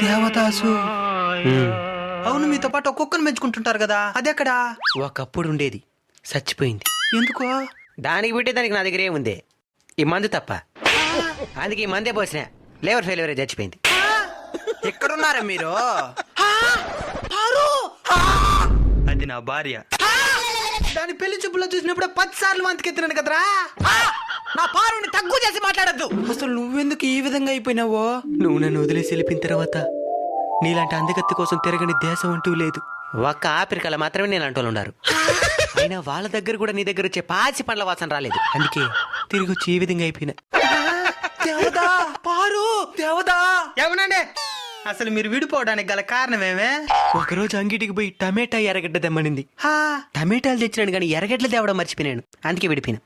దేవదాసు. అవును, మీతో పాటు కుక్కను పెంచుకుంటుంటారు కదా, అదెక్కడా? ఒకప్పుడు ఉండేది, చచ్చిపోయింది. ఎందుకో? దానికి బిట్టే దానికి నా దగ్గర ఏముంది, ఈ మందు తప్ప. అందుకే ఈ మందే పోసిన, లేవర్ ఫెయిల్యూర్ చచ్చిపోయింది. ఎక్కడున్నారా మీరు? అది నా భార్య. దాని పెళ్లి చూపులో చూసినప్పుడు 10 సార్లు వంతకెత్తినాను కదరా. నా పారుని తగ్గు చేసి మాట్లాడద్దు. అసలు నువ్వెందుకు ఈ విధంగా అయిపోయినావో? నువ్వు నన్ను వదిలేసి వెళ్ళిపోయిన తర్వాత నీలాంటి అందగత్తి కోసం తిరగని దేశం అంటూ లేదు. ఒక్క ఆఫ్రికాలో మాత్రమే నేను అంటూ ఉన్నారు. అయినా వాళ్ళ దగ్గర కూడా నీ దగ్గర వచ్చే పాచి పండ్ల వాసన రాలేదు. అందుకే తిరిగి వచ్చి ఈ విధంగా అయిపోయినా. దేవదా, పారు, దేవదా. ఏమనండి, అసలు మీరు విడిపోవడానికి గల కారణమేమే? ఒకరోజు అంగిటికి పోయి టమాటా ఎర్రగడ్డ తెమ్మనింది. టమాటాలు తెచ్చినాను కానీ ఎర్రగడ్డలు తేవడం మర్చిపోయినాను. అందుకే విడిపోయినా.